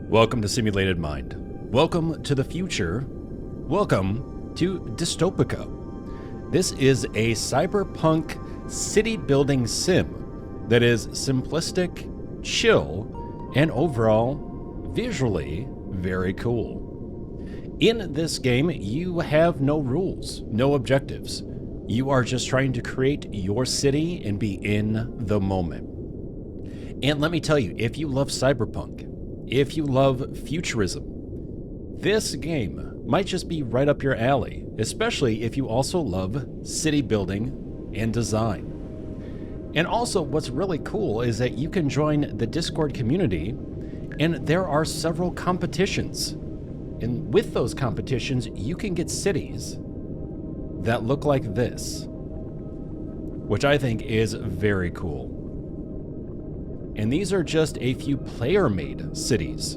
Welcome to Simulated Mind. Welcome to the future. Welcome to Dystopika. This is a cyberpunk city building sim that is simplistic, chill, and overall visually very cool. In this game, you have no rules, no objectives. You are just trying to create your city and be in the moment. And let me tell you, if you love cyberpunk, if you love futurism, this game might just be right up your alley, especially if you also love city building and design. And also, what's really cool is that you can join the Discord community, and there are several competitions. And with those competitions, you can get cities that look like this, which I think is very cool. And these are just a few player-made cities.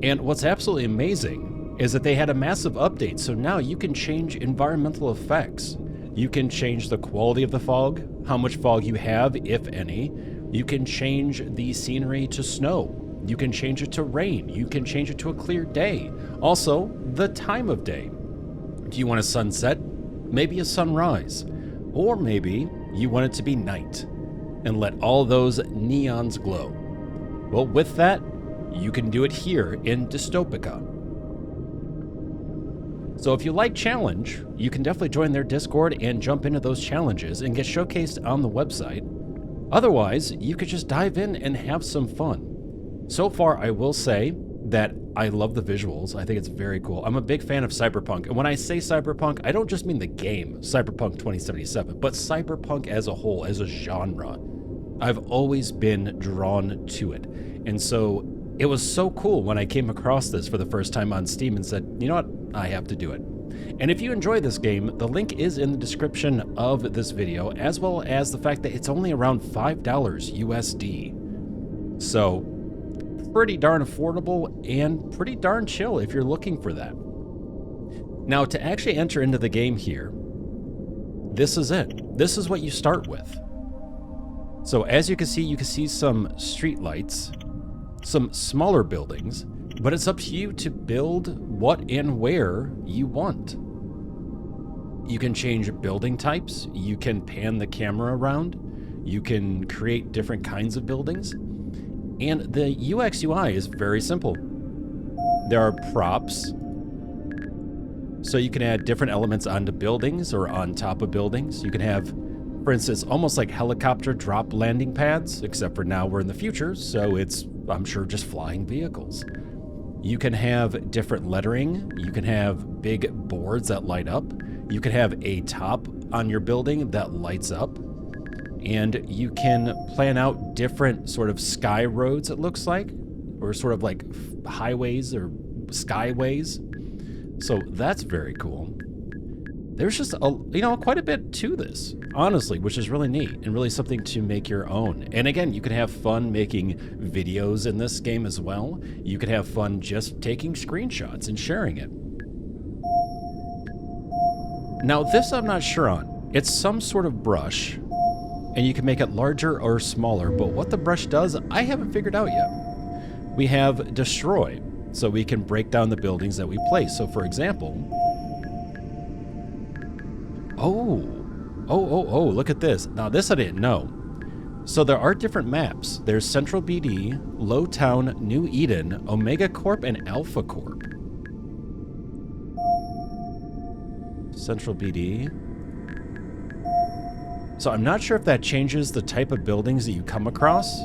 And what's absolutely amazing is that they had a massive update, so now you can change environmental effects. You can change the quality of the fog, how much fog you have, if any. You can change the scenery to snow. You can change it to rain. You can change it to a clear day. Also, the time of day. Do you want a sunset? Maybe a sunrise. Or maybe you want it to be night and let all those neons glow. Well, with that, you can do it here in Dystopika. So if you like challenge, you can definitely join their Discord and jump into those challenges and get showcased on the website. Otherwise, you could just dive in and have some fun. So far, I will say that I love the visuals. I think it's very cool. I'm a big fan of Cyberpunk. And when I say Cyberpunk, I don't just mean the game, Cyberpunk 2077, but Cyberpunk as a whole, as a genre. I've always been drawn to it. And so it was so cool when I came across this for the first time on Steam and said, you know what, I have to do it. And if you enjoy this game, the link is in the description of this video, as well as the fact that it's only around $5 USD. So pretty darn affordable and pretty darn chill if you're looking for that. Now, to actually enter into the game here, this is it. This is what you start with. So as you can see some street lights, some smaller buildings, but it's up to you to build what and where you want. You can change building types, you can pan the camera around, you can create different kinds of buildings, and the UX UI is very simple. There are props, so you can add different elements onto buildings or on top of buildings. You can have, for instance, almost like helicopter drop landing pads, except for now we're in the future, so it's, I'm sure, just flying vehicles. You can have different lettering. You can have big boards that light up. You can have a top on your building that lights up. And you can plan out different sort of sky roads, it looks like, or sort of like highways or skyways. So that's very cool. There's just quite a bit to this, honestly, which is really neat and really something to make your own. And again, you can have fun making videos in this game as well. You can have fun just taking screenshots and sharing it. Now, this I'm not sure on. It's some sort of brush, and you can make it larger or smaller, but what the brush does, I haven't figured out yet. We have destroy, so we can break down the buildings that we place. So for example, oh, look at this. Now this I didn't know. So there are different maps. There's Central BD, Lowtown, New Eden, Omega Corp, and Alpha Corp. Central BD. So I'm not sure if that changes the type of buildings that you come across.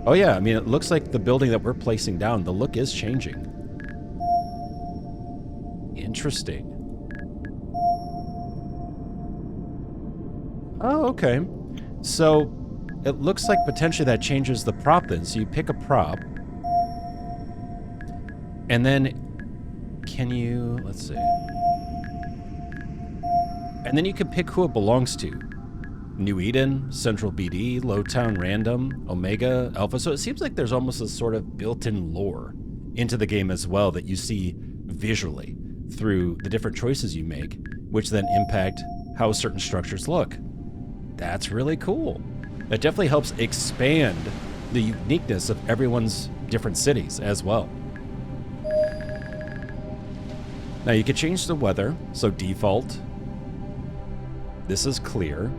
Oh yeah, I mean, it looks like the building that we're placing down, the look is changing. Interesting. Oh, okay. So it looks like potentially that changes the prop then. So you pick a prop. And then can you, let's see. And then you can pick who it belongs to. New Eden, Central BD, Lowtown Random, Omega, Alpha. So it seems like there's almost a sort of built-in lore into the game as well that you see visually through the different choices you make, which then impact how certain structures look. That's really cool. That definitely helps expand the uniqueness of everyone's different cities as well. Now you can change the weather, so default. This is clear.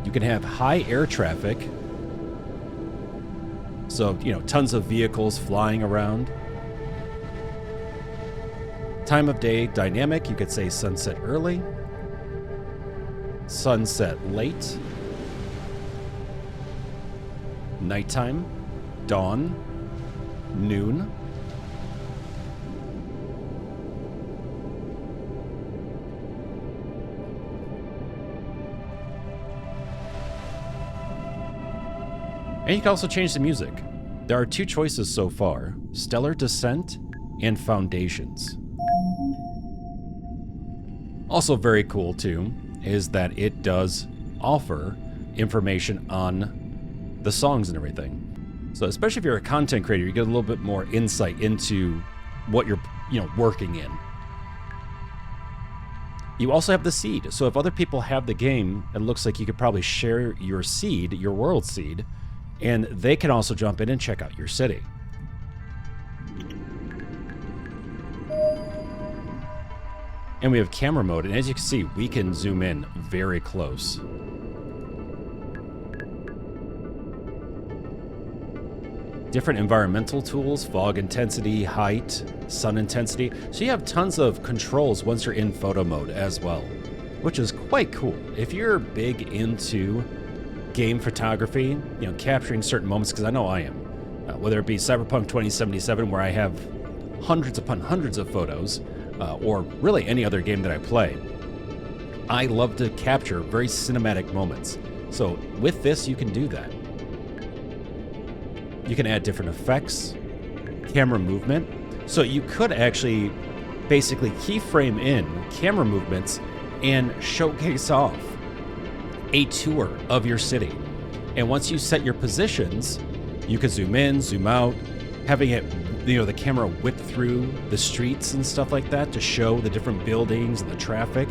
You can have high air traffic. So, you know, tons of vehicles flying around. Time of day dynamic, you could say sunset early. Sunset late. Nighttime. Dawn. Noon. And you can also change the music. There are two choices so far, Stellar Descent and Foundations. Also very cool too, is that it does offer information on the songs and everything. So especially if you're a content creator, you get a little bit more insight into what you're, working in. You also have the seed. So if other people have the game, it looks like you could probably share your seed, your world seed, and they can also jump in and check out your city. And we have camera mode, and as you can see, we can zoom in very close. Different environmental tools, fog intensity, height, sun intensity. So you have tons of controls once you're in photo mode as well, which is quite cool. If you're big into game photography, capturing certain moments, because I know I am, whether it be Cyberpunk 2077, where I have hundreds upon hundreds of photos, or really any other game that I play, I love to capture very cinematic moments. So with this, you can do that. You can add different effects, camera movement. So you could actually basically keyframe in camera movements and showcase off a tour of your city. And once you set your positions, you can zoom in, zoom out, having it, the camera whip through the streets and stuff like that to show the different buildings and the traffic.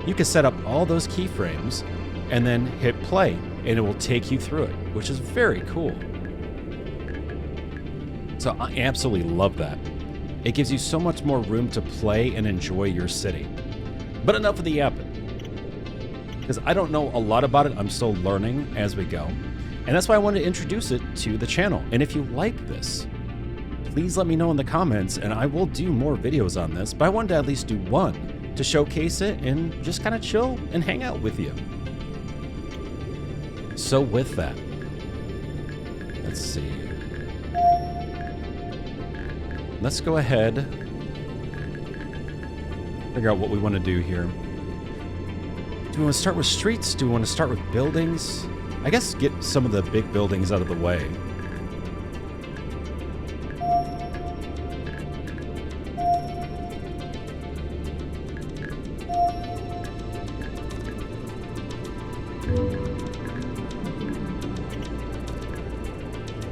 You can set up all those keyframes and then hit play, and it will take you through it, which is very cool. So I absolutely love that. It gives you so much more room to play and enjoy your city. But enough of the app, because I don't know a lot about it. I'm still learning as we go. And that's why I wanted to introduce it to the channel. And if you like this, please let me know in the comments, and I will do more videos on this. But I wanted to at least do one to showcase it and just kind of chill and hang out with you. So with that, let's see. Let's go ahead, figure out what we want to do here. Do we want to start with streets? Do we want to start with buildings? I guess get some of the big buildings out of the way.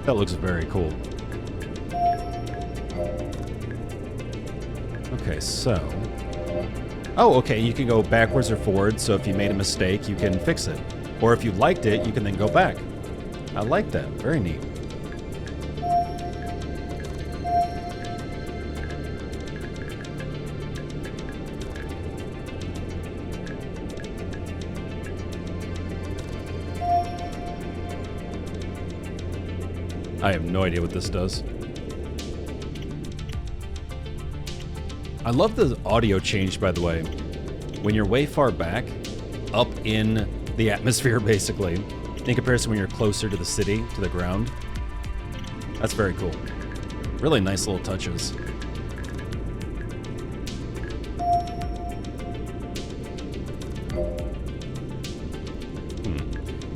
That looks very cool. Okay, so... Oh, okay, you can go backwards or forward, so if you made a mistake, you can fix it. Or if you liked it, you can then go back. I like that. Very neat. I have no idea what this does. I love the audio change, by the way. When you're way far back, up in the atmosphere, basically, in comparison when you're closer to the city, to the ground. That's very cool. Really nice little touches.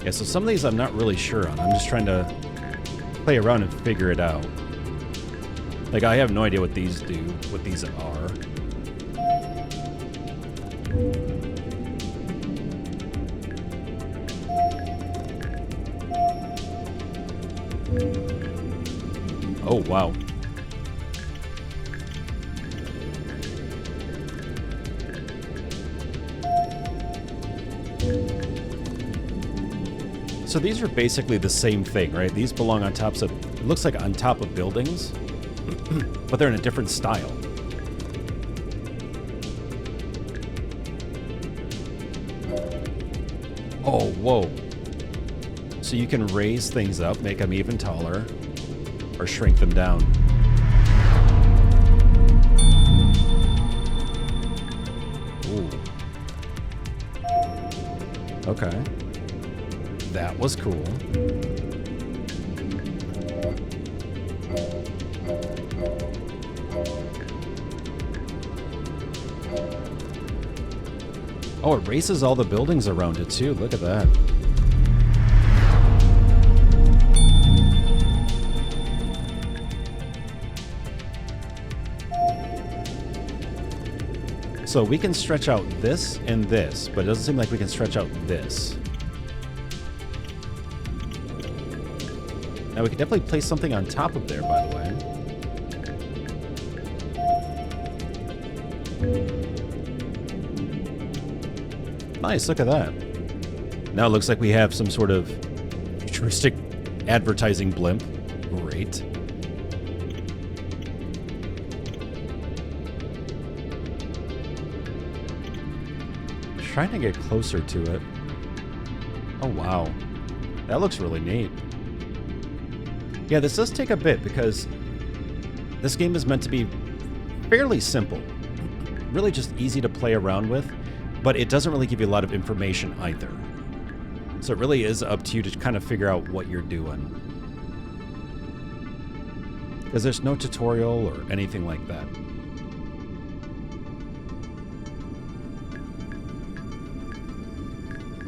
Yeah, so some of these I'm not really sure on. I'm just trying to play around and figure it out. Like, I have no idea what these do, what these are. Oh, wow. So these are basically the same thing, right? These belong on tops of, it looks like on top of buildings, but they're in a different style. Oh, whoa. So you can raise things up, make them even taller, or shrink them down. Ooh. Okay. That was cool. Oh, it races all the buildings around it too. Look at that. So we can stretch out this and this, but it doesn't seem like we can stretch out this. Now we could definitely place something on top of there, by the way. Nice, look at that. Now it looks like we have some sort of futuristic advertising blimp. Great. Trying to get closer to it. Oh, wow. That looks really neat. Yeah, this does take a bit because this game is meant to be fairly simple. Really just easy to play around with, but it doesn't really give you a lot of information either. So it really is up to you to kind of figure out what you're doing. Because there's no tutorial or anything like that.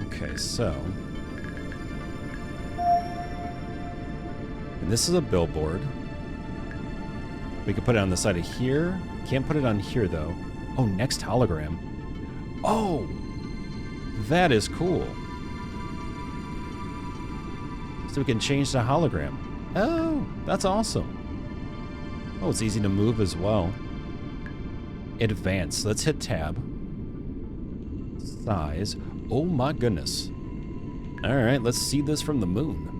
Okay, so... and this is a billboard. We could put it on the side of here. Can't put it on here, though. Oh, next hologram. Oh! That is cool. So we can change the hologram. Oh, that's awesome. Oh, it's easy to move as well. Advance. Let's hit tab. Size. Oh my goodness. Alright, let's see this from the moon.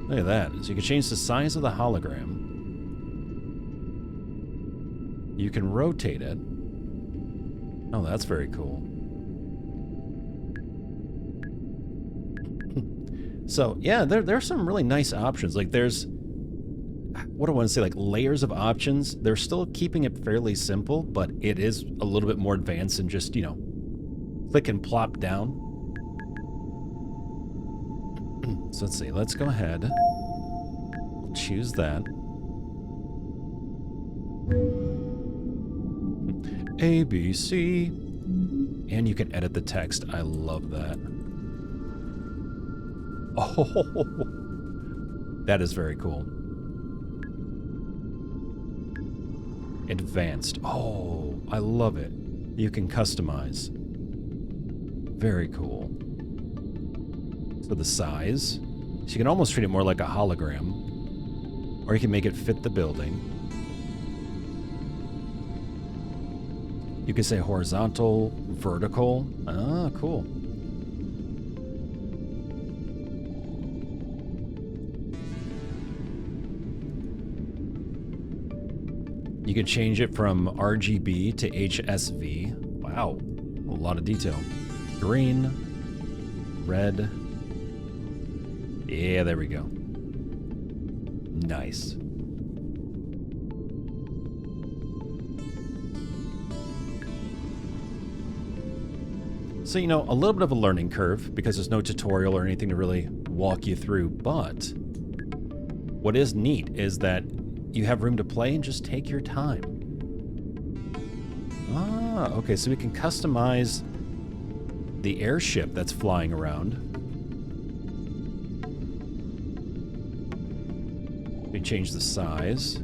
Look at that. So you can change the size of the hologram. You can rotate it. Oh, that's very cool. So, yeah, there's some really nice options. Like, there's... what do I want to say? Like, layers of options. They're still keeping it fairly simple, but it is a little bit more advanced than just, you know, click and plop down. So let's see. Let's go ahead. We'll choose that. A, B, C. And you can edit the text. I love that. Oh, that is very cool. Advanced. Oh, I love it. You can customize. Very cool. So the size. So you can almost treat it more like a hologram. Or you can make it fit the building. You can say horizontal, vertical. Ah, cool. You can change it from RGB to HSV. Wow, a lot of detail. Green, red. Yeah, there we go. Nice. So, you know, a little bit of a learning curve because there's no tutorial or anything to really walk you through, but what is neat is that you have room to play and just take your time. Ah, okay, so we can customize the airship that's flying around. We change the size.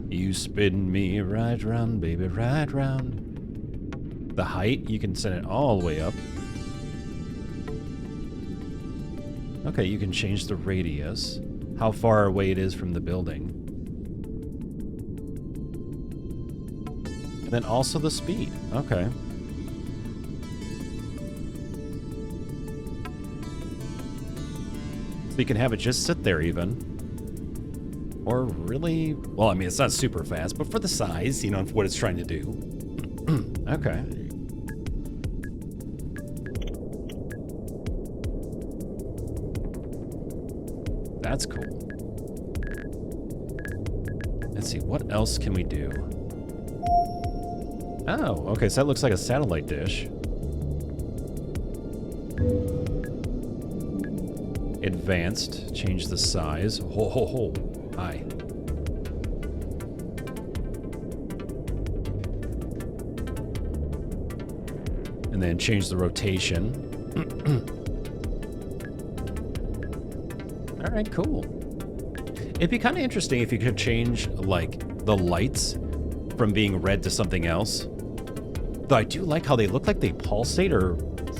You spin me right round, baby, right round. The height, you can set it all the way up. Okay, you can change the radius, how far away it is from the building. And then also the speed. Okay. So you can have it just sit there even. Or really, well, I mean, it's not super fast, but for the size, you know, for what it's trying to do. Okay. That's cool. Let's see, what else can we do? Oh, okay, so that looks like a satellite dish. Advanced, change the size. Ho, ho, ho. Hi. And then change the rotation. All right, cool. It'd be kind of interesting if you could change, like, the lights from being red to something else. Though I do like how they look like they pulsate, or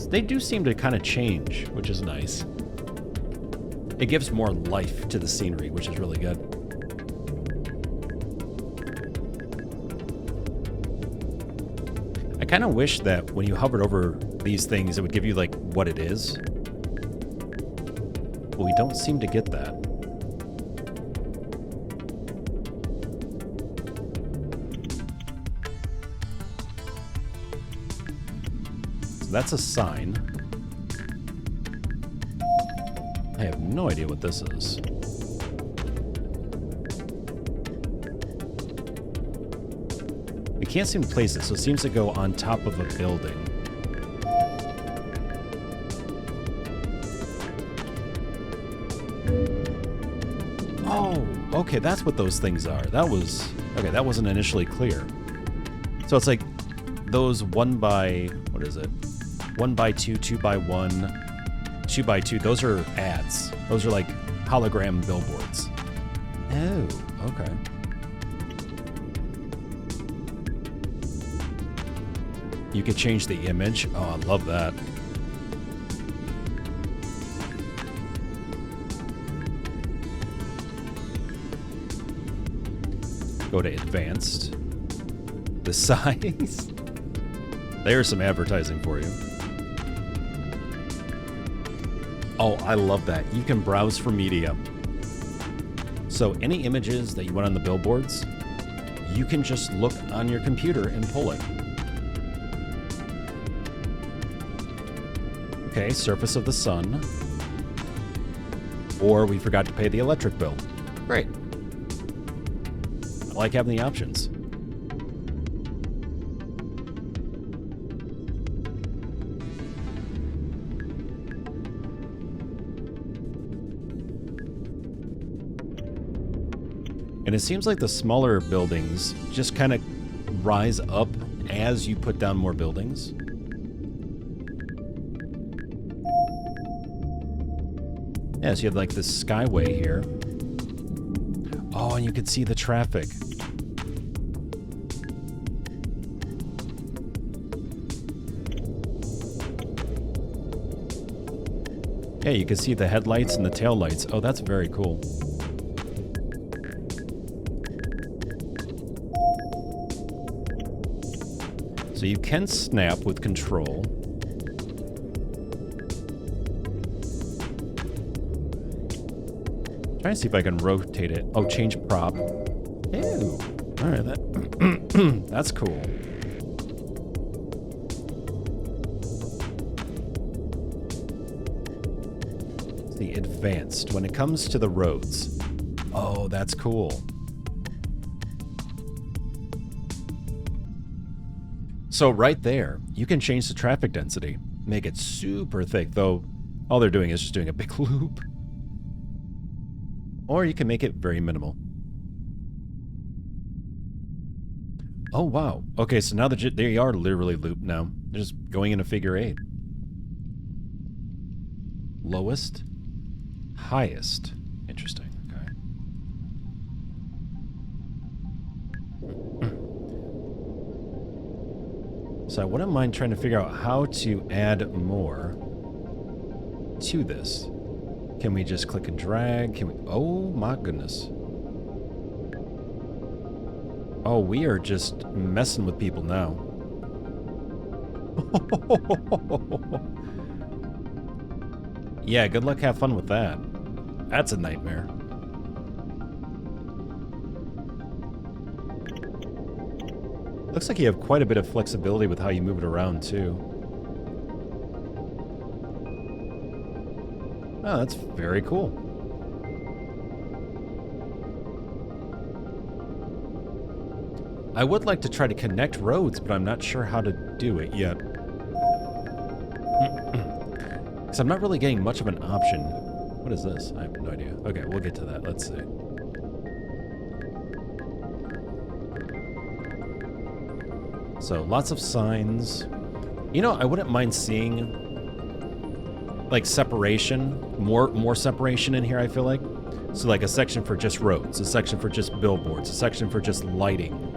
they do seem to kind of change, which is nice. It gives more life to the scenery, which is really good. I kind of wish that when you hovered over these things, it would give you, like, what it is. But we don't seem to get that. So that's a sign. I have no idea what this is. We can't seem to place it, so it seems to go on top of a building. Oh, okay, that's what those things are. That was... Okay, that wasn't initially clear. So it's like those 1 by... What is it? 1 by 2, 2 by 1... 2 by 2, those are ads. Those are like hologram billboards. Oh, okay. You could change the image. Oh, I love that. Go to advanced. The size. There's some advertising for you. Oh, I love that. You can browse for media. So any images that you want on the billboards, you can just look on your computer and pull it. Okay, surface of the sun. Or we forgot to pay the electric bill. Great. I like having the options. And it seems like the smaller buildings just kind of rise up as you put down more buildings. Yeah, so you have like this skyway here. Oh, and you can see the traffic. Yeah, you can see the headlights and the taillights. Oh, that's very cool. So you can snap with control. Trying to see if I can rotate it. Oh, change prop. Ew. All right, that's cool. The advanced when it comes to the roads. Oh, that's cool. So right there, you can change the traffic density, make it super thick, though all they're doing is just doing a big loop. Or you can make it very minimal. Oh, wow. Okay, so now they are literally looped now. They're just going in a figure 8. Lowest, highest. Interesting. Okay. So I wouldn't mind trying to figure out how to add more to this. Can we just click and drag? Can we? Oh my goodness. Oh, we are just messing with people now. Yeah, good luck, have fun with that. That's a nightmare. Looks like you have quite a bit of flexibility with how you move it around, too. Oh, that's very cool. I would like to try to connect roads, but I'm not sure how to do it yet. Because I'm not really getting much of an option. What is this? I have no idea. Okay, we'll get to that. Let's see. So, lots of signs. You know, I wouldn't mind seeing, like, separation. More separation in here, I feel like. So, like, a section for just roads. A section for just billboards. A section for just lighting.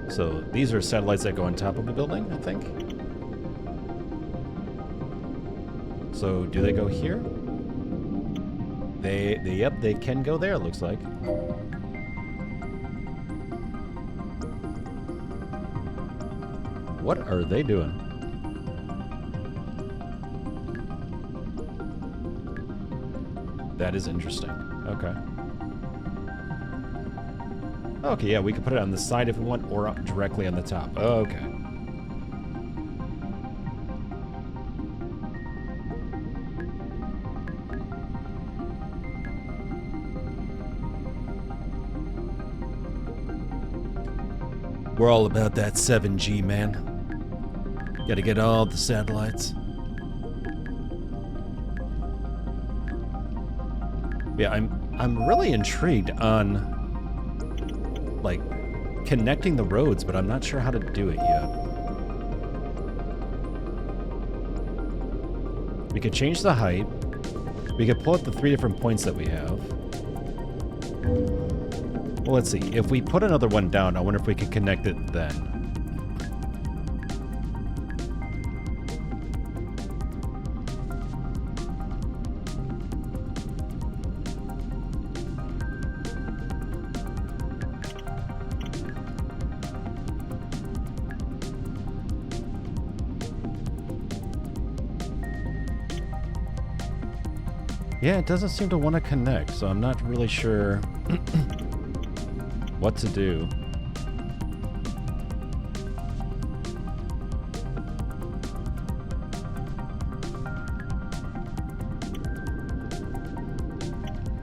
So these are satellites that go on top of a building, I think. So do they go here? Yep, they can go there, it looks like. What are they doing? That is interesting. Okay. Okay, yeah, we can put it on the side if we want, or up directly on the top. Okay. We're all about that 7G, man. Gotta get all the satellites. Yeah, I'm really intrigued on, like, connecting the roads, but I'm not sure how to do it yet. We could change the height. We could pull up the 3 different points that we have. Well, let's see. If we put another one down, I wonder if we could connect it then. Yeah, it doesn't seem to want to connect, so I'm not really sure what to do.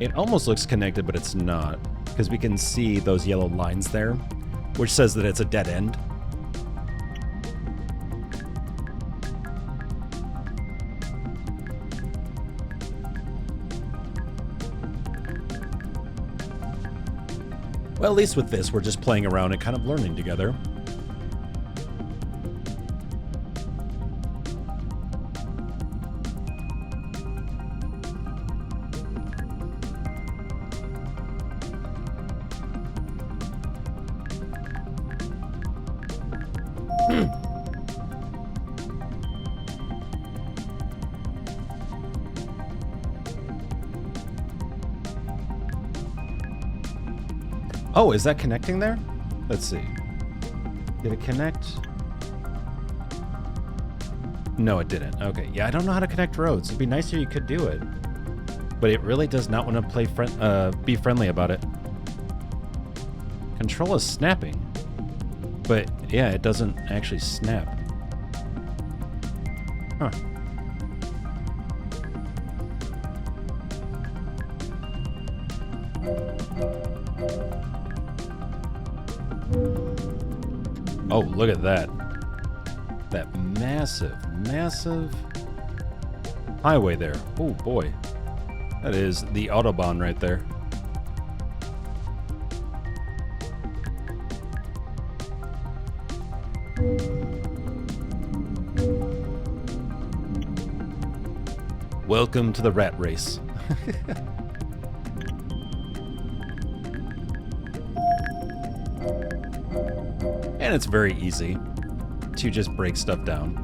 It almost looks connected, but it's not, because we can see those yellow lines there, which says that it's a dead end. Well, at least with this, we're just playing around and kind of learning together. Oh, is that connecting there? Let's see. Did it connect? No, it didn't. Okay, yeah, I don't know how to connect roads. It'd be nicer you could do it. But it really does not want to play be friendly about it. Control is snapping. But, yeah, it doesn't actually snap. Huh. Oh, look at that. That massive, massive highway there. Oh, boy. That is the Autobahn right there. Welcome to the rat race. And it's very easy to just break stuff down.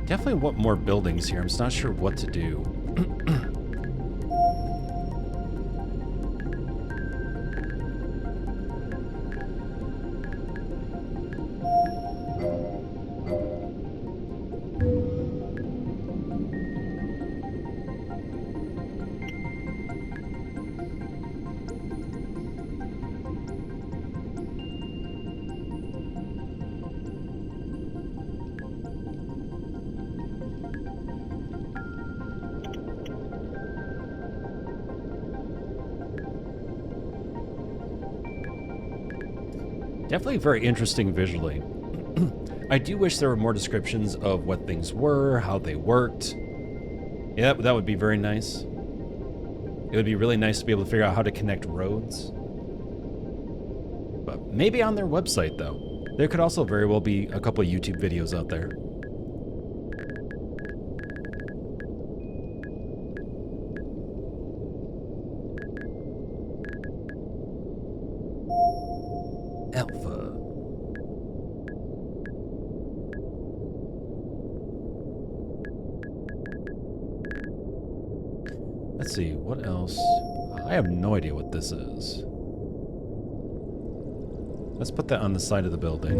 Definitely want more buildings here. I'm just not sure what to do. Definitely very interesting visually. I do wish there were more descriptions of what things were, how they worked. Yep, that would be very nice. It would be really nice to be able to figure out how to connect roads. But maybe on their website, though. There could also very well be a couple of YouTube videos out there. Alpha. Let's see, what else? I have no idea what this is. Let's put that on the side of the building.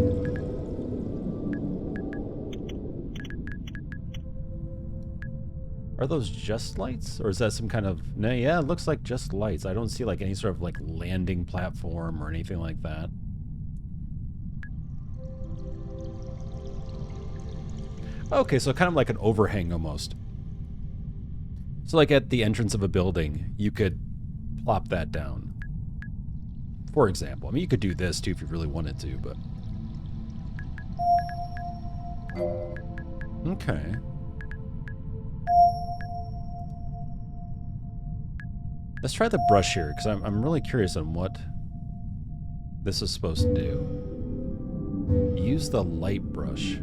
Are those just lights? Or is that some kind of... No, yeah, it looks like just lights. I don't see like any sort of like landing platform or anything like that. Okay, so kind of like an overhang almost. So like at the entrance of a building, you could plop that down. For example. I mean, you could do this too if you really wanted to, but... Okay. Let's try the brush here, because I'm really curious on what this is supposed to do. Use the light brush.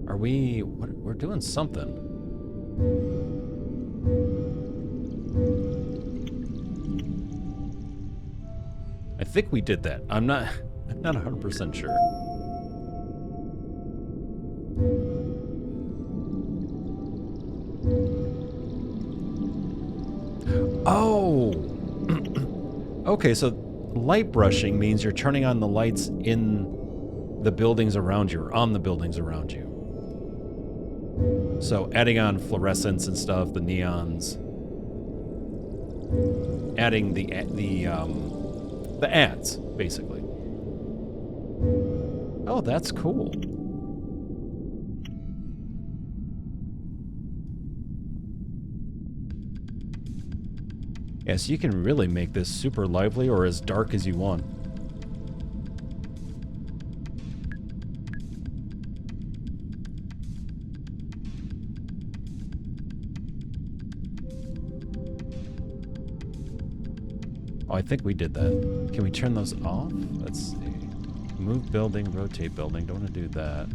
Are we... We're doing something. I think we did that. I'm not 100% sure. Oh! Okay, so light brushing means you're turning on the lights in the buildings around you, or on the buildings around you. So adding on fluorescence and stuff, the neons. Adding the ads, basically. Oh, that's cool. Yeah, so you can really make this super lively or as dark as you want. Oh, I think we did that. Can we turn those off? Let's see. Move building, rotate building. Don't want to do that.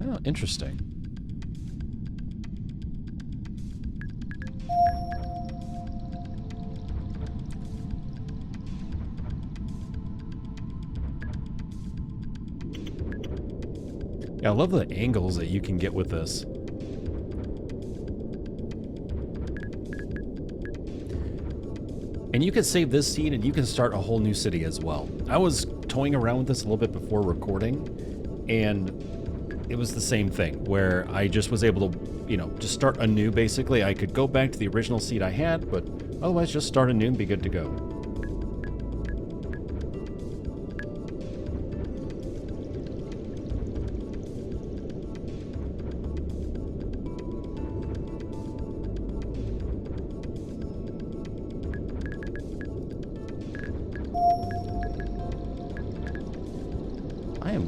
Oh, interesting. Yeah, I love the angles that you can get with this. And you can save this scene and you can start a whole new city as well. I was toying around with this a little bit before recording, and it was the same thing where I just was able to, you know, just start anew basically. I could go back to the original seed I had, but otherwise just start anew and be good to go.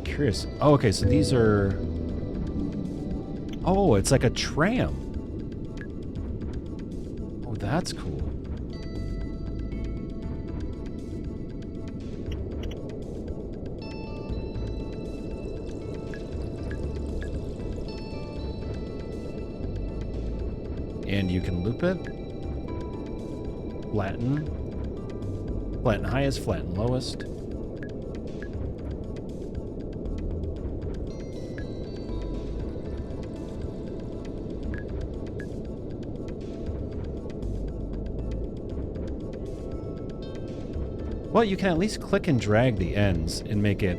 Curious. Oh, okay, so these are... Oh, it's like a tram. Oh, that's cool. And you can loop it. Flatten. Flatten highest, flatten lowest. Well, you can at least click and drag the ends and make it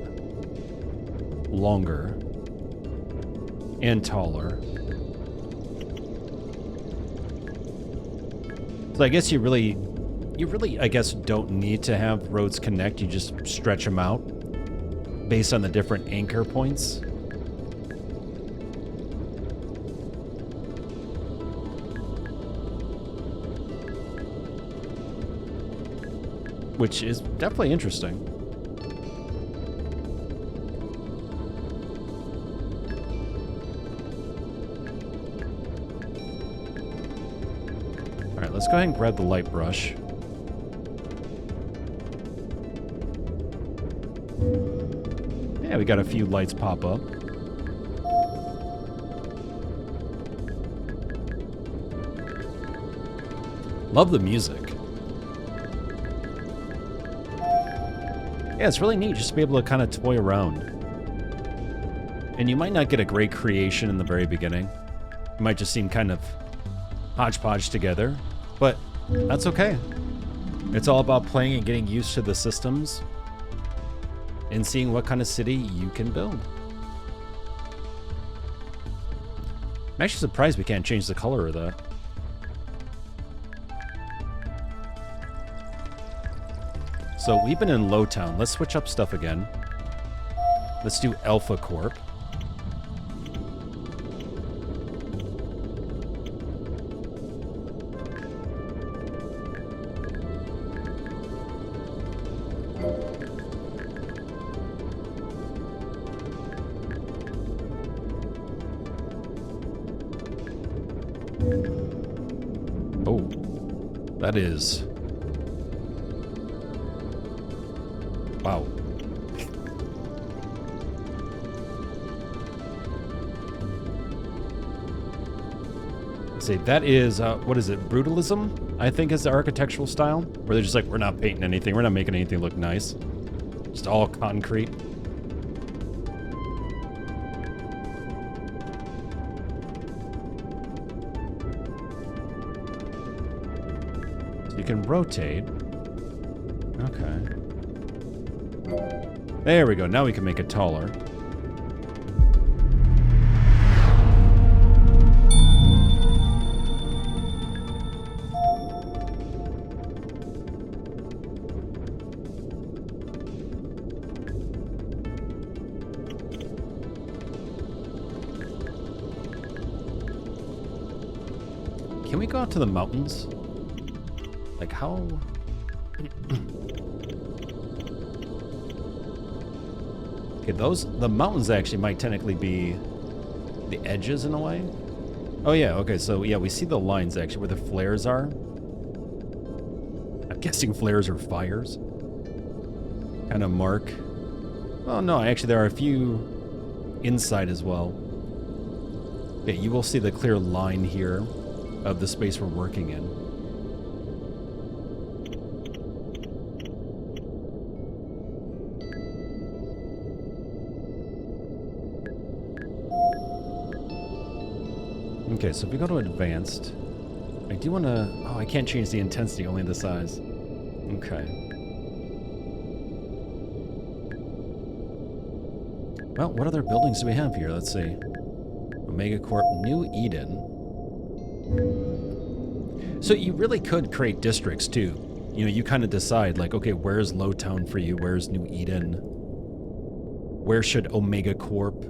longer and taller. So I guess you really, I guess, don't need to have roads connect. You just stretch them out based on the different anchor points. Which is definitely interesting. All right, let's go ahead and grab the light brush. Yeah, we got a few lights pop up. Love the music. Yeah, it's really neat just to be able to kind of toy around. And you might not get a great creation in the very beginning. It might just seem kind of hodgepodge together, but that's okay. It's all about playing and getting used to the systems and seeing what kind of city you can build. I'm actually surprised we can't change the color of that. So we've been in Lowtown. Let's switch up stuff again. Let's do Alpha Corp. Oh, that is... Wow. Let's see, that is, what is it, brutalism? I think is the architectural style, where they're just like, we're not painting anything, we're not making anything look nice. Just all concrete. So you can rotate. Okay. There we go. Now we can make it taller. Can we go out to the mountains? Like how... Okay, the mountains actually might technically be the edges in a way. Oh yeah, okay, so yeah, we see the lines actually where the flares are. I'm guessing flares are fires. Kind of mark. Oh no, actually there are a few inside as well. Okay, you will see the clear line here of the space we're working in. Okay, so if we go to advanced, I do want to... Oh, I can't change the intensity, only the size. Okay. Well, what other buildings do we have here? Let's see. Omega Corp, New Eden. So you really could create districts too. You know, you kind of decide like, okay, where's Lowtown for you? Where's New Eden? Where should Omega Corp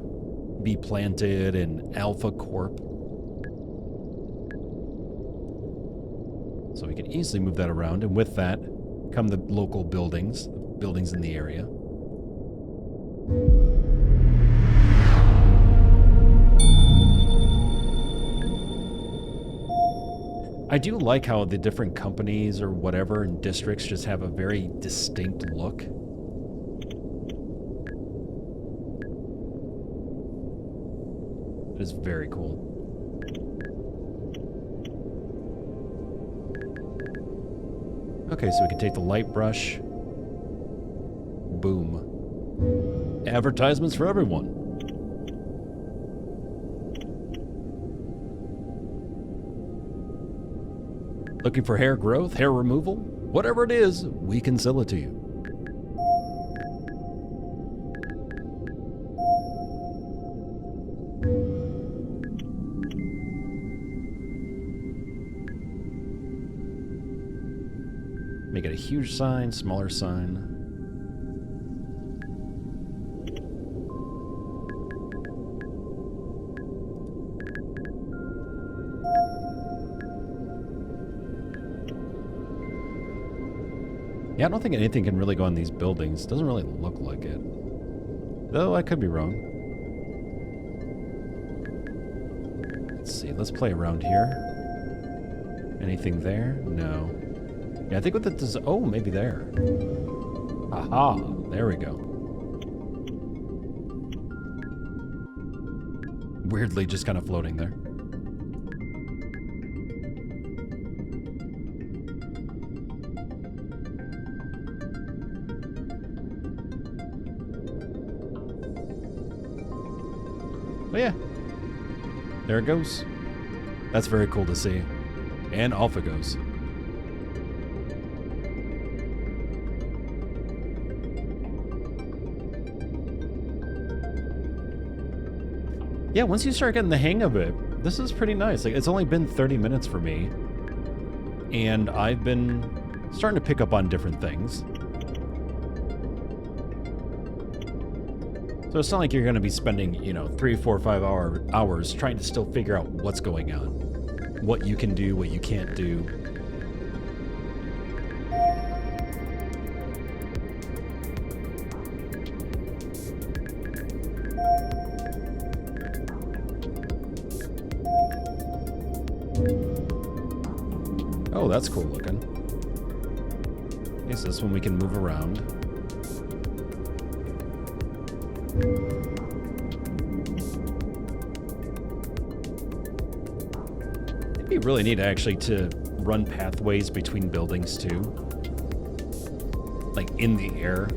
be planted and Alpha Corp? So we can easily move that around, and with that come the local buildings, in the area. I do like how the different companies or whatever and districts just have a very distinct look. It is very cool. Okay, so we can take the light brush. Boom. Advertisements for everyone. Looking for hair growth, hair removal? Whatever it is, we can sell it to you. Make it a huge sign, smaller sign. Yeah, I don't think anything can really go on these buildings. Doesn't really look like it. Though I could be wrong. Let's see, let's play around here. Anything there? No. Yeah, I think what that does. Oh, maybe there. Aha, there we go. Weirdly just kind of floating there. But yeah, there it goes. That's very cool to see. And off it goes. Yeah, once you start getting the hang of it, this is pretty nice. Like, it's only been 30 minutes for me, and I've been starting to pick up on different things. So it's not like you're going to be spending, you know, 3, 4, 5 hours trying to still figure out what's going on, what you can do, what you can't do. Oh, that's cool looking. Is this one we can move around? It'd be really neat actually to run pathways between buildings too. Like in the air.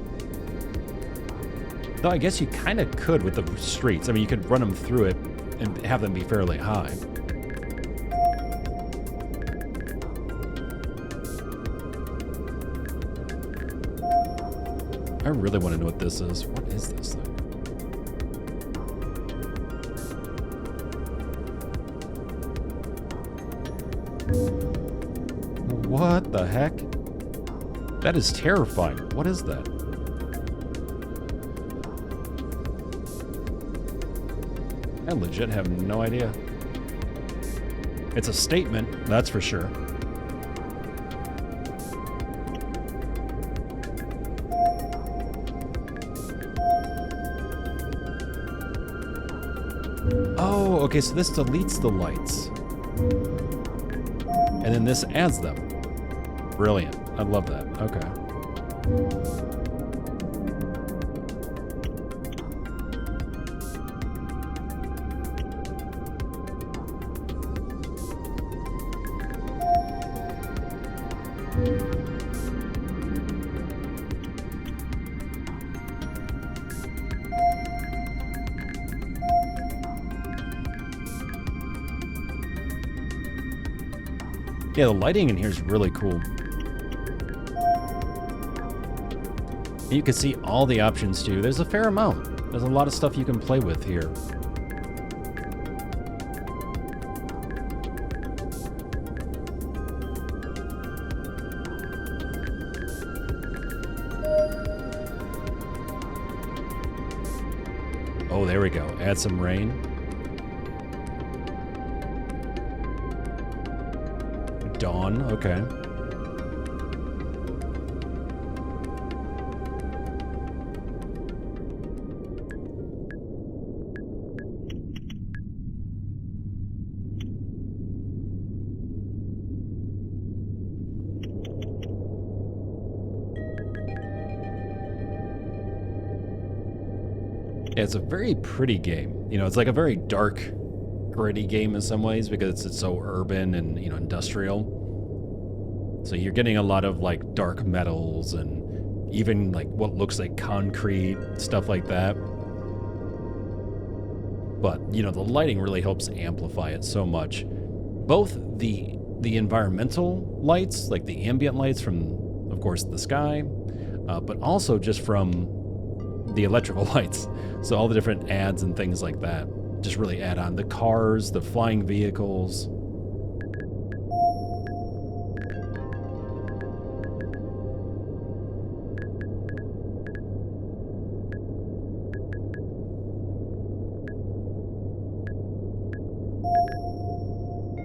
Though I guess you kind of could with the streets. I mean, you could run them through it and have them be fairly high. I really want to know what this is. What is this thing? What the heck? That is terrifying. What is that? I legit have no idea. It's a statement, that's for sure. Oh, okay, so this deletes the lights. And then this adds them. Brilliant. I love that. Okay. Yeah, the lighting in here is really cool. You can see all the options too. There's a fair amount. There's a lot of stuff you can play with here. Oh, there we go. Add some rain. Dawn, okay. Yeah, it's a very pretty game. You know, it's like a very dark, gritty game in some ways because it's so urban and, you know, industrial. So you're getting a lot of like dark metals and even like what looks like concrete, stuff like that. But, you know, the lighting really helps amplify it so much. Both the environmental lights, like the ambient lights from, of course, the sky, but also just from the electrical lights. So all the different ads and things like that just really add on. The cars, the flying vehicles.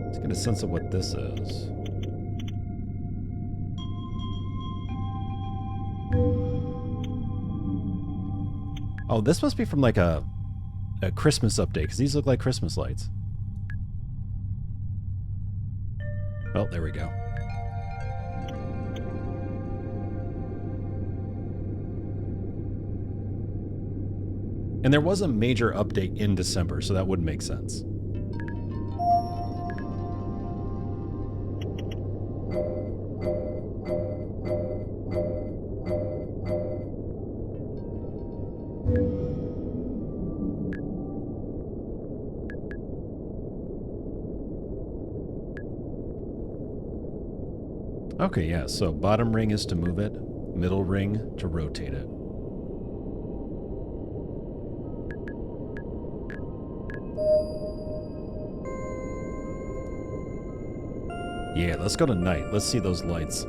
Let's get a sense of what this is. Oh, this must be from like a Christmas update, because these look like Christmas lights. Oh, there we go. And there was a major update in December, so that would make sense. Okay, yeah, so bottom ring is to move it, middle ring to rotate it. Yeah, let's go to night. Let's see those lights.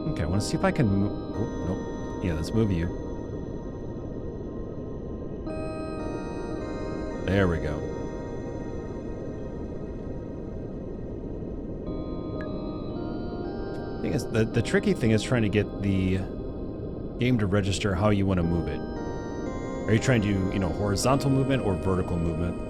Okay, I want to see if I can move. Oh, nope. Yeah, let's move you. There we go. Thing is, the tricky thing is trying to get the game to register how you want to move it. Are you trying to do, you know, horizontal movement or vertical movement?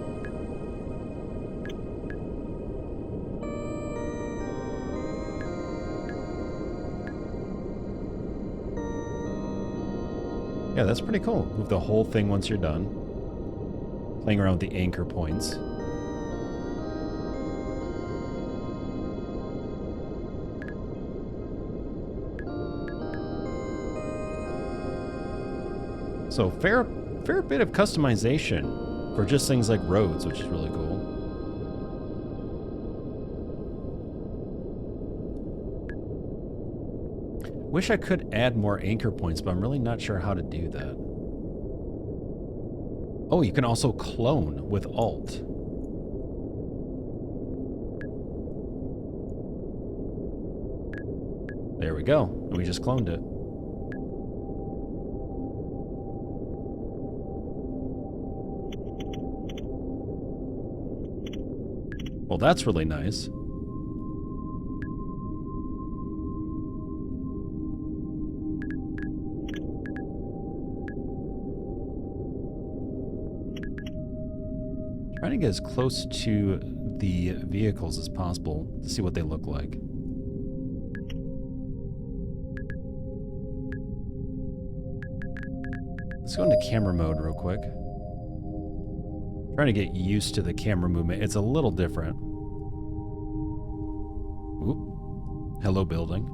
Yeah, that's pretty cool. Move the whole thing once you're done. Playing around with the anchor points. So fair bit of customization for just things like roads, which is really cool. Wish I could add more anchor points, but I'm really not sure how to do that. Oh, you can also clone with Alt. There we go. And we just cloned it. Well, that's really nice. Trying to get as close to the vehicles as possible to see what they look like. Let's go into camera mode real quick. Trying to get used to the camera movement. It's a little different. Oop. Hello, building.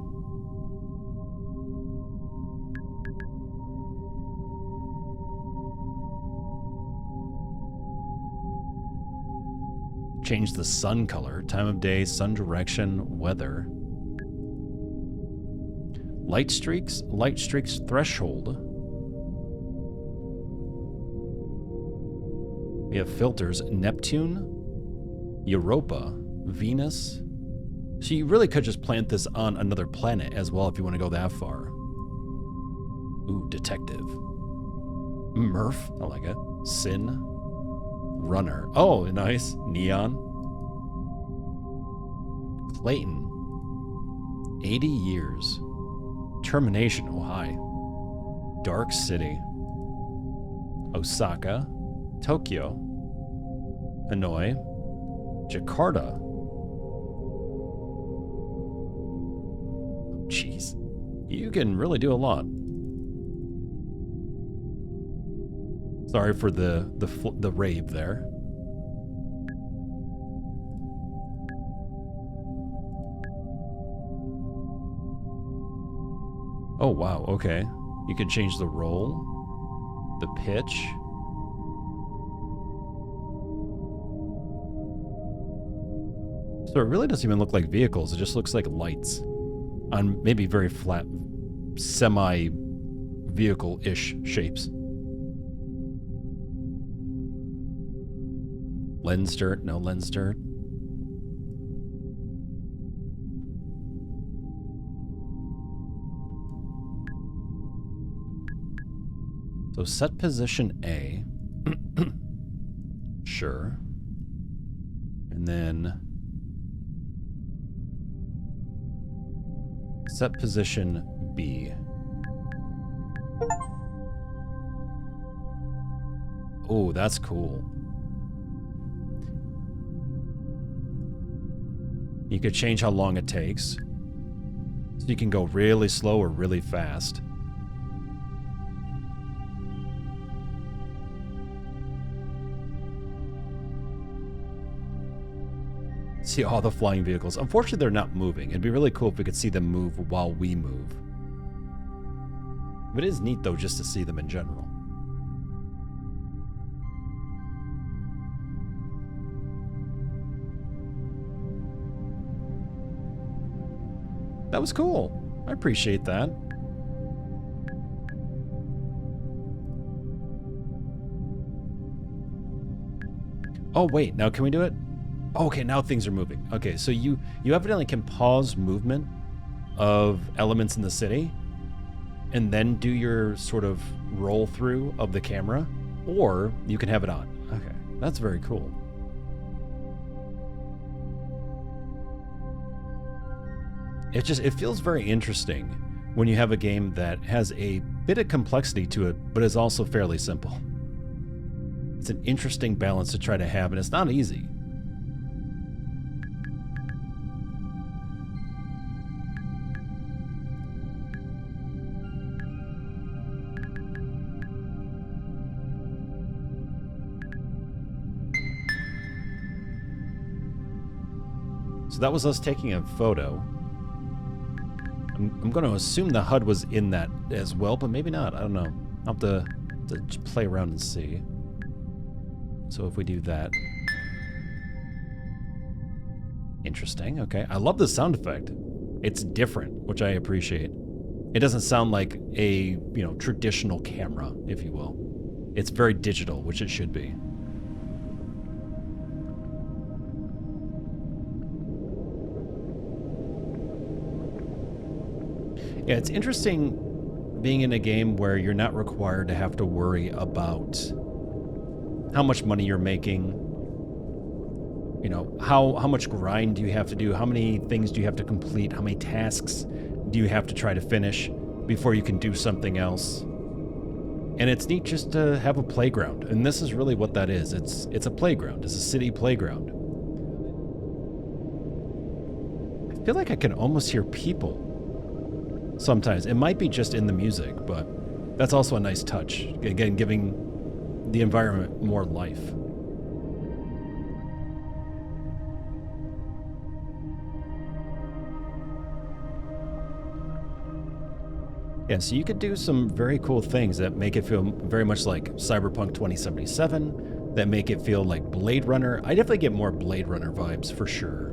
Change the sun color, time of day, sun direction, weather. Light streaks threshold. We have filters, Neptune, Europa, Venus. So you really could just plant this on another planet as well if you want to go that far. Ooh, detective. Murph, I like it. Sin. Runner. Oh, nice. Neon. Clayton. 80 years. Termination, oh hi. Dark City. Osaka. Tokyo. Hanoi. Jakarta. Jeez. You can really do a lot. Sorry for the rave there. Oh wow, okay. You can change the roll, the pitch. So it really doesn't even look like vehicles, it just looks like lights on maybe very flat, semi-vehicle-ish shapes. Lens dirt, no lens dirt. So set position A. Sure. And then set position B. Oh, that's cool. You could change how long it takes. So you can go really slow or really fast. See all the flying vehicles. Unfortunately, they're not moving. It'd be really cool if we could see them move while we move. But it is neat, though, just to see them in general. That was cool. I appreciate that. Oh, wait. Now can we do it? Okay, now things are moving. Okay, so you evidently can pause movement of elements in the city and then do your sort of roll through of the camera, or you can have it on. Okay, that's very cool. It feels very interesting when you have a game that has a bit of complexity to it, but is also fairly simple. It's an interesting balance to try to have, and it's not easy. So that was us taking a photo. I'm going to assume the HUD was in that as well, but maybe not. I don't know. I'll have to play around and see. So if we do that. Interesting, okay. I love the sound effect. It's different, which I appreciate. It doesn't sound like a, traditional camera, if you will. It's very digital, which it should be. Yeah, it's interesting being in a game where you're not required to have to worry about how much money you're making, how much grind do you have to do, how many things do you have to complete, how many tasks do you have to try to finish before you can do something else. And it's neat just to have a playground, and this is really what that is. It's a playground. It's a city playground. I feel like I can almost hear people. Sometimes. It might be just in the music, but that's also a nice touch. Again, giving the environment more life. Yeah, so you could do some very cool things that make it feel very much like Cyberpunk 2077, that make it feel like Blade Runner. I definitely get more Blade Runner vibes for sure.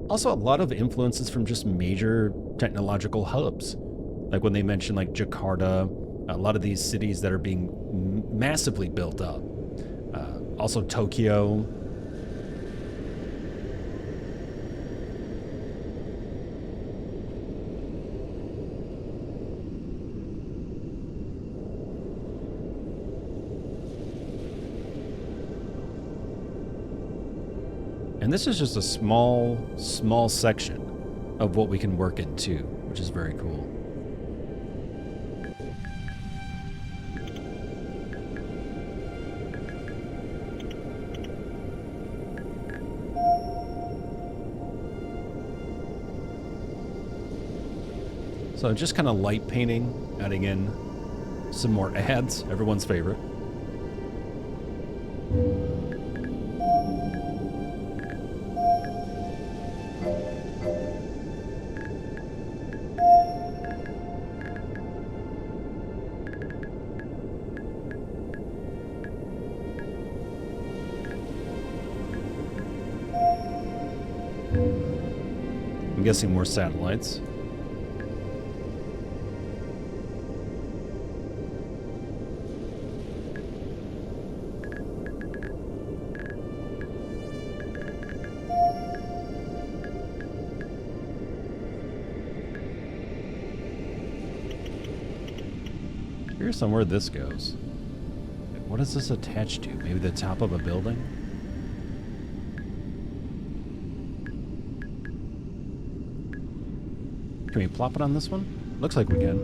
Also, a lot of influences from just major technological hubs. Like when they mention like Jakarta, a lot of these cities that are being massively built up. Also Tokyo. And this is just a small section of what we can work into, which is very cool. So just kind of light painting, adding in some more ads, everyone's favorite. I'm guessing more satellites. Here's somewhere this goes. What is this attached to? Maybe the top of a building? Can we plop it on this one? Looks like we can.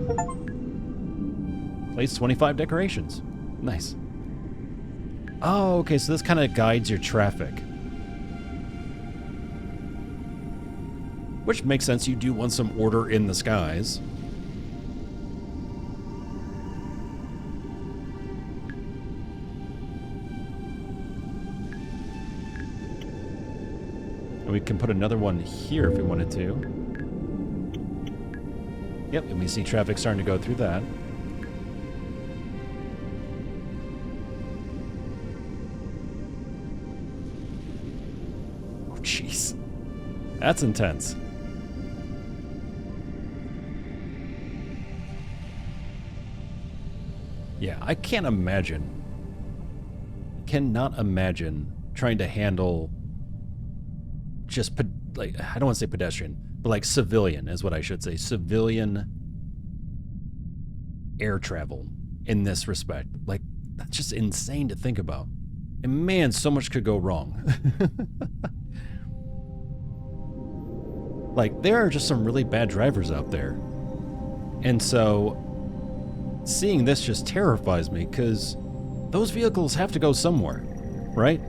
Place 25 decorations. Nice. Oh, okay, so this kind of guides your traffic. Which makes sense, you do want some order in the skies. And we can put another one here if we wanted to. Yep, and we see traffic starting to go through that. Oh, jeez. That's intense. Yeah, I can't imagine. Cannot imagine trying to handle just, like, I don't want to say pedestrian, but like civilian is what I should say. Civilian air travel in this respect. Like, that's just insane to think about. And man, so much could go wrong. Like, there are just some really bad drivers out there. And so, seeing this just terrifies me, because those vehicles have to go somewhere, right?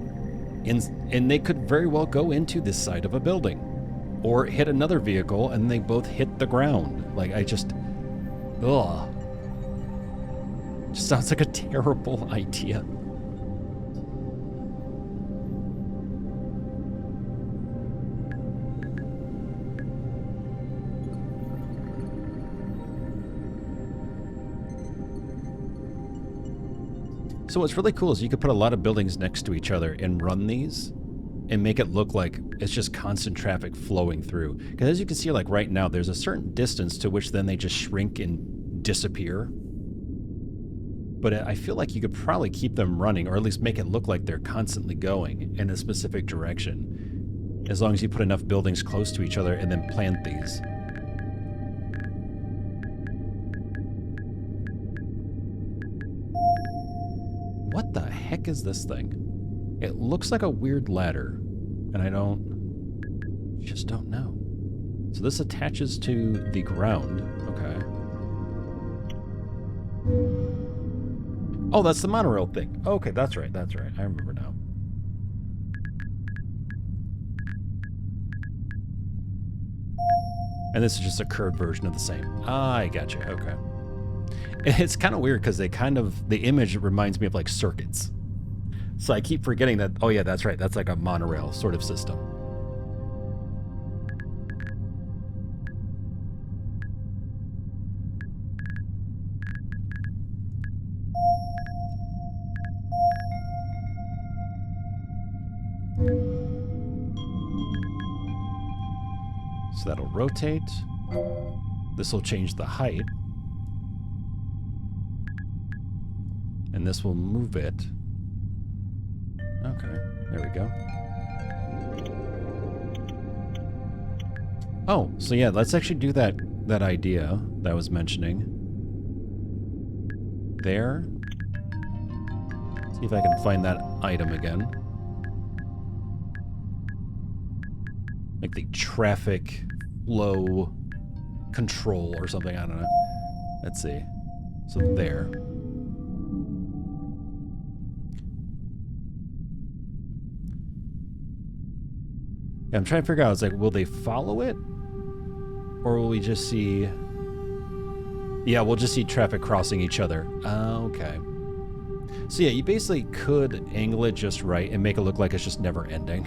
And they could very well go into this side of a building. Or hit another vehicle, and they both hit the ground. Like, I just... Ugh. Just sounds like a terrible idea. So what's really cool is you could put a lot of buildings next to each other and run these and make it look like it's just constant traffic flowing through. Because as you can see, like right now, there's a certain distance to which then they just shrink and disappear. But I feel like you could probably keep them running, or at least make it look like they're constantly going in a specific direction, as long as you put enough buildings close to each other and then plant these. What the heck is this thing? It looks like a weird ladder, and I just don't know. So this attaches to the ground. Okay. Oh, that's the monorail thing. Okay, that's right, that's right. I remember now. And this is just a curved version of the same. Ah, I gotcha, okay. It's kind of weird because the image reminds me of like circuits. So I keep forgetting that, oh yeah, that's right, that's like a monorail sort of system. So that'll rotate. This will change the height. And this will move it. Okay, there we go. Oh, so yeah, let's actually do that idea that I was mentioning. There. See if I can find that item again. like the traffic flow control or something. I don't know. Let's see. So there. Yeah, I'm trying to figure out, it's like, will they follow it? Or will we just see... Yeah, we'll just see traffic crossing each other. Okay. So yeah, you basically could angle it just right and make it look like it's just never ending.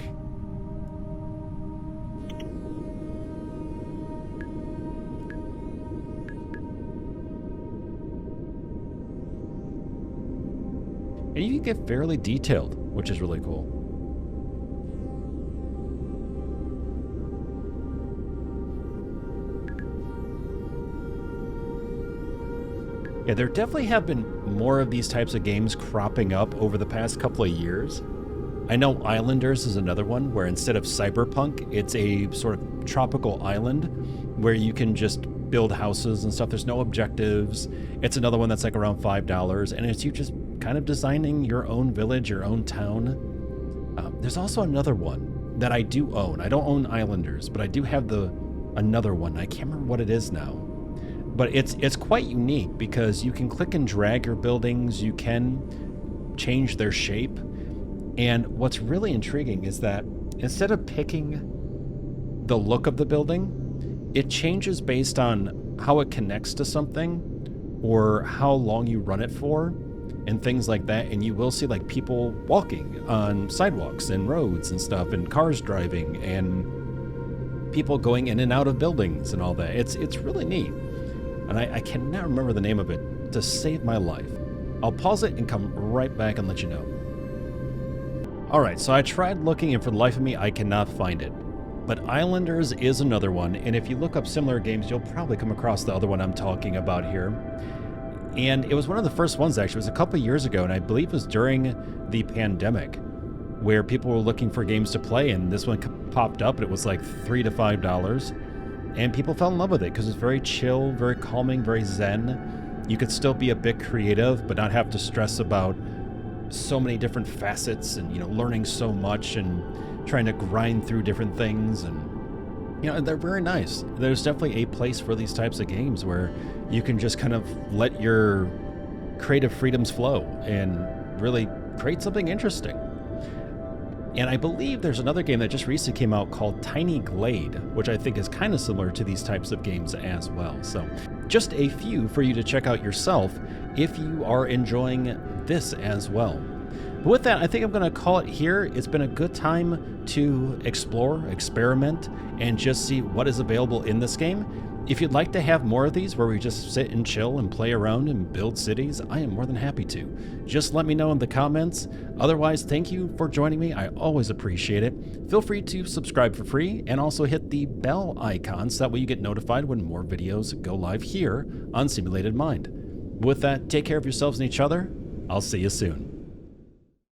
And you can get fairly detailed, which is really cool. Yeah, there definitely have been more of these types of games cropping up over the past couple of years. I know Islanders is another one where instead of Cyberpunk, it's a sort of tropical island where you can just build houses and stuff. There's no objectives. It's another one that's like around $5, and it's you just kind of designing your own village, your own town. There's also another one that I do own. I don't own Islanders, but I do have another one. I can't remember what it is now. But it's quite unique because you can click and drag your buildings, you can change their shape. And what's really intriguing is that instead of picking the look of the building, it changes based on how it connects to something or how long you run it for and things like that. And you will see like people walking on sidewalks and roads and stuff, and cars driving and people going in and out of buildings and all that. It's really neat. And I cannot remember the name of it to save my life. I'll pause it and come right back and let you know. Alright, so I tried looking and for the life of me, I cannot find it. But Islanders is another one, and if you look up similar games, you'll probably come across the other one I'm talking about here. And it was one of the first ones, actually. It was a couple of years ago, and I believe it was during the pandemic, where people were looking for games to play, and this one popped up, and it was like $3 to $5. And people fell in love with it because it's very chill, very calming, very zen. You could still be a bit creative, but not have to stress about so many different facets and, learning so much and trying to grind through different things. And, they're very nice. There's definitely a place for these types of games where you can just kind of let your creative freedoms flow and really create something interesting. And I believe there's another game that just recently came out called Tiny Glade, which I think is kind of similar to these types of games as well. So just a few for you to check out yourself if you are enjoying this as well. But with that, I think I'm going to call it here. It's been a good time to explore, experiment, and just see what is available in this game. If you'd like to have more of these where we just sit and chill and play around and build cities, I am more than happy to. Just let me know in the comments. Otherwise, thank you for joining me. I always appreciate it. Feel free to subscribe for free and also hit the bell icon so that way you get notified when more videos go live here on Simulated Mind. With that, take care of yourselves and each other. I'll see you soon.